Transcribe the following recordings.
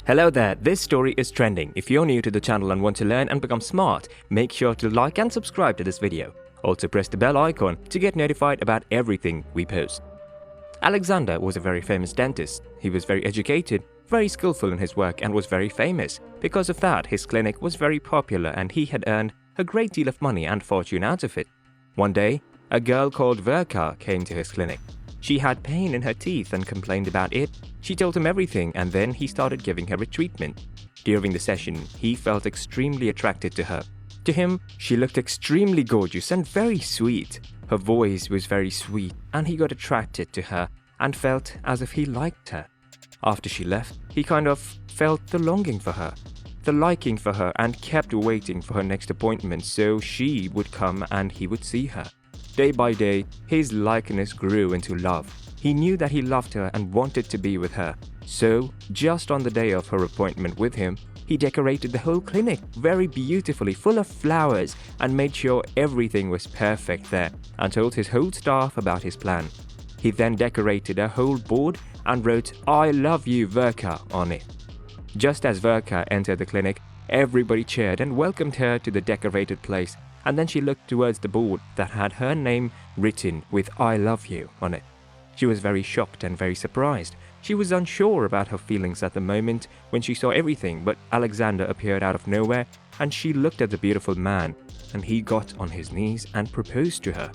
Hello there, this story is trending. If you're new to the channel and want to learn and become smart, make sure to like and subscribe to this video. Also press the bell icon to get notified about everything we post. Alexander was a very famous dentist. He was very educated, very skillful in his work and was very famous. Because of that, his clinic was very popular and he had earned a great deal of money and fortune out of it. One day, a girl called Verka came to his clinic. She had pain in her teeth and complained about it. She told him everything and then he started giving her a treatment. During the session, he felt extremely attracted to her. To him, she looked extremely gorgeous and very sweet. Her voice was very sweet and he got attracted to her and felt as if he liked her. After she left, he kind of felt the longing for her, the liking for her, and kept waiting for her next appointment so she would come and he would see her. Day by day, his likeness grew into love. He knew that he loved her and wanted to be with her. So, just on the day of her appointment with him, he decorated the whole clinic very beautifully, full of flowers, and made sure everything was perfect there, and told his whole staff about his plan. He then decorated a whole board and wrote, "I love you, Verka," on it. Just as Verka entered the clinic, everybody cheered and welcomed her to the decorated place. And then she looked towards the board that had her name written with "I love you" on it. She was very shocked and very surprised. She was unsure about her feelings at the moment when she saw everything, but Alexander appeared out of nowhere and she looked at the beautiful man and he got on his knees and proposed to her.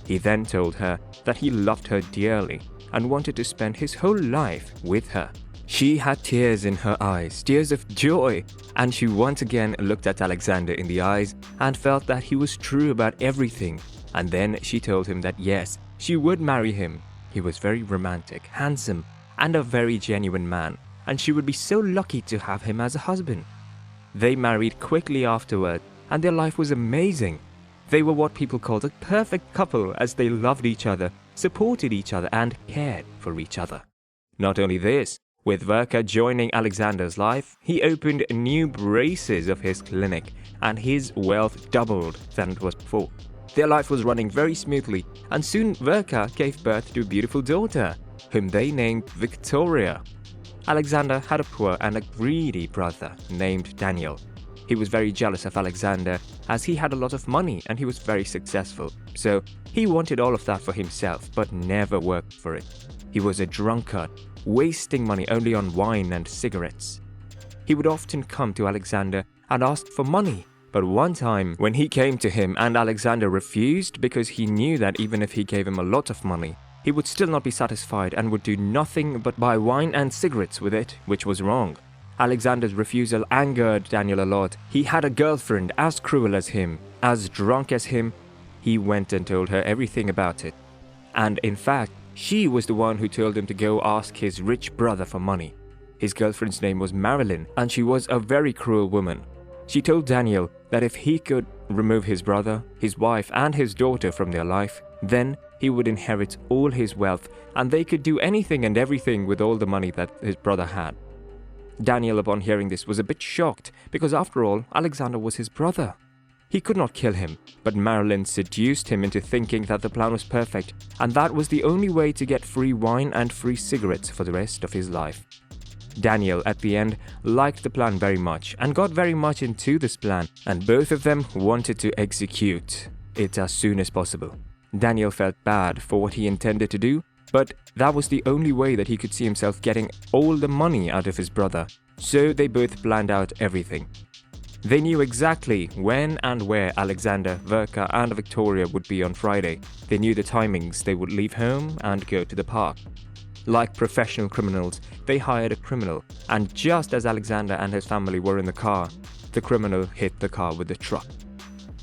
He then told her that he loved her dearly and wanted to spend his whole life with her. She had tears in her eyes, tears of joy, and she once again looked at Alexander in the eyes and felt that he was true about everything. And then she told him that yes, she would marry him. He was very romantic, handsome, and a very genuine man, and she would be so lucky to have him as a husband. They married quickly afterward, and their life was amazing. They were what people called a perfect couple as they loved each other, supported each other, and cared for each other. Not only this, with Verka joining Alexander's life, he opened new braces of his clinic and his wealth doubled than it was before. Their life was running very smoothly and soon Verka gave birth to a beautiful daughter, whom they named Victoria. Alexander had a poor and a greedy brother named Daniel. He was very jealous of Alexander as he had a lot of money and he was very successful. So he wanted all of that for himself but never worked for it. He was a drunkard, wasting money only on wine and cigarettes. He would often come to Alexander and ask for money, but one time when he came to him and Alexander refused because he knew that even if he gave him a lot of money, he would still not be satisfied and would do nothing but buy wine and cigarettes with it, which was wrong. Alexander's refusal angered Daniel a lot. He had a girlfriend as cruel as him, as drunk as him. He went and told her everything about it. And in fact, she was the one who told him to go ask his rich brother for money. His girlfriend's name was Marilyn, and she was a very cruel woman. She told Daniel that if he could remove his brother, his wife, and his daughter from their life, then he would inherit all his wealth, and they could do anything and everything with all the money that his brother had. Daniel, upon hearing this, was a bit shocked, because after all, Alexander was his brother. He could not kill him, but Marilyn seduced him into thinking that the plan was perfect, and that was the only way to get free wine and free cigarettes for the rest of his life. Daniel, at the end, liked the plan very much and got very much into this plan, and both of them wanted to execute it as soon as possible. Daniel felt bad for what he intended to do, but that was the only way that he could see himself getting all the money out of his brother, so they both planned out everything. They knew exactly when and where Alexander, Verka, and Victoria would be on Friday. They knew the timings they would leave home and go to the park. Like professional criminals, they hired a criminal, and just as Alexander and his family were in the car, the criminal hit the car with the truck.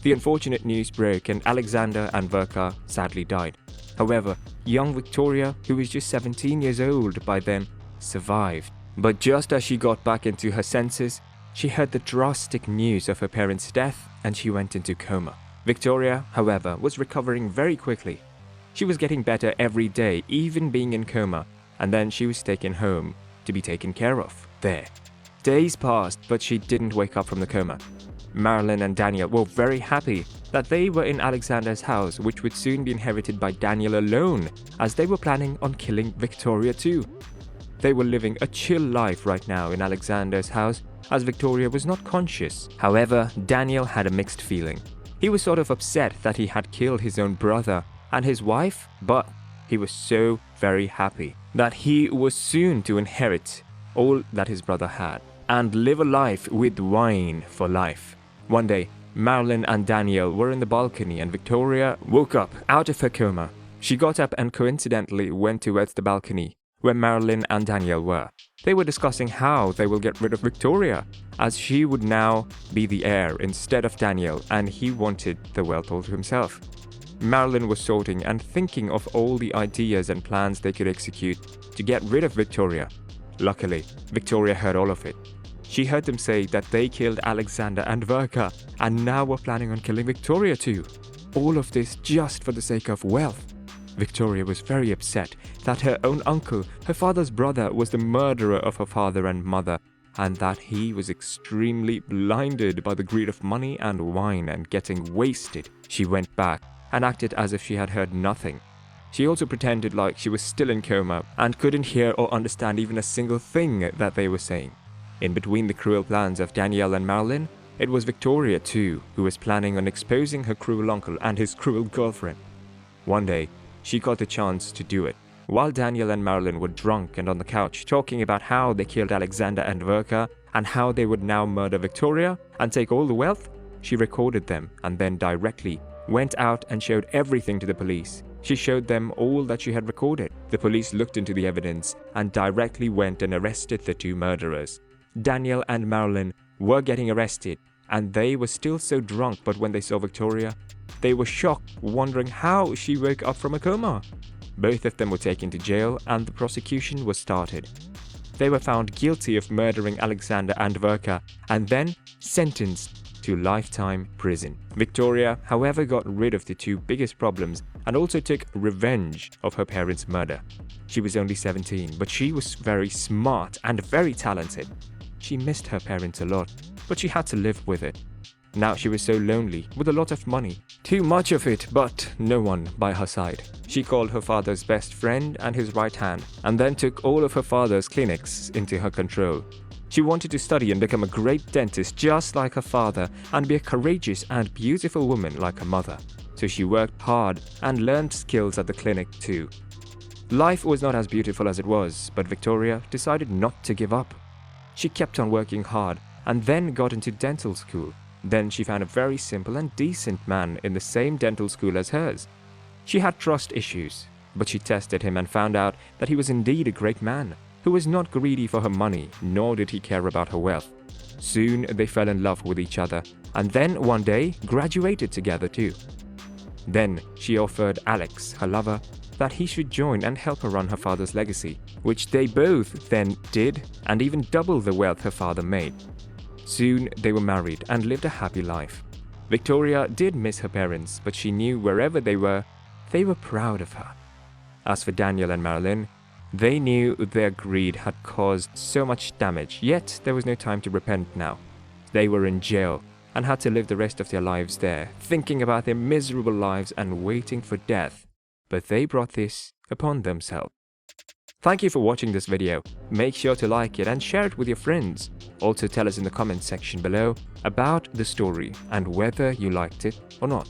The unfortunate news broke and Alexander and Verka sadly died. However, young Victoria, who was just 17 years old by then, survived. But just as she got back into her senses, she heard the drastic news of her parents' death and she went into coma. Victoria, however, was recovering very quickly. She was getting better every day, even being in coma, and then she was taken home to be taken care of there. Days passed, but she didn't wake up from the coma. Marilyn and Daniel were very happy that they were in Alexander's house, which would soon be inherited by Daniel alone, as they were planning on killing Victoria too. They were living a chill life right now in Alexander's house, as Victoria was not conscious. However, Daniel had a mixed feeling. He was sort of upset that he had killed his own brother and his wife, but he was so very happy that he was soon to inherit all that his brother had and live a life with wine for life. One day, Marilyn and Daniel were in the balcony and Victoria woke up out of her coma. She got up and coincidentally went towards the balcony where Marilyn and Daniel were. They were discussing how they will get rid of Victoria, as she would now be the heir instead of Daniel and he wanted the wealth all to himself. Marilyn was sorting and thinking of all the ideas and plans they could execute to get rid of Victoria. Luckily, Victoria heard all of it. She heard them say that they killed Alexander and Verka and now were planning on killing Victoria too. All of this just for the sake of wealth. Victoria was very upset that her own uncle, her father's brother, was the murderer of her father and mother, and that he was extremely blinded by the greed of money and wine and getting wasted. She went back and acted as if she had heard nothing. She also pretended like she was still in coma and couldn't hear or understand even a single thing that they were saying. In between the cruel plans of Daniel and Marilyn, it was Victoria too who was planning on exposing her cruel uncle and his cruel girlfriend. One day, she got the chance to do it. While Daniel and Marilyn were drunk and on the couch talking about how they killed Alexander and Verka and how they would now murder Victoria and take all the wealth, she recorded them and then directly went out and showed everything to the police. She showed them all that she had recorded. The police looked into the evidence and directly went and arrested the two murderers. Daniel and Marilyn were getting arrested and they were still so drunk, but when they saw Victoria, they were shocked, wondering how she woke up from a coma. Both of them were taken to jail and the prosecution was started. They were found guilty of murdering Alexander and Verka and then sentenced to lifetime prison. Victoria, however, got rid of the two biggest problems and also took revenge of her parents' murder. She was only 17, but she was very smart and very talented. She missed her parents a lot, but she had to live with it. Now she was so lonely, with a lot of money. Too much of it, but no one by her side. She called her father's best friend and his right hand, and then took all of her father's clinics into her control. She wanted to study and become a great dentist just like her father, and be a courageous and beautiful woman like her mother. So she worked hard and learned skills at the clinic too. Life was not as beautiful as it was, but Victoria decided not to give up. She kept on working hard and then got into dental school. Then she found a very simple and decent man in the same dental school as hers. She had trust issues, but she tested him and found out that he was indeed a great man, who was not greedy for her money, nor did he care about her wealth. Soon they fell in love with each other, and then one day graduated together too. Then she offered Alex, her lover, that he should join and help her run her father's legacy, which they both then did, and even double the wealth her father made. Soon they were married and lived a happy life. Victoria did miss her parents, but she knew wherever they were proud of her. As for Daniel and Marilyn, they knew their greed had caused so much damage, yet there was no time to repent now. They were in jail and had to live the rest of their lives there, thinking about their miserable lives and waiting for death. But they brought this upon themselves. Thank you for watching this video. Make sure to like it and share it with your friends. Also tell us in the comments section below about the story and whether you liked it or not.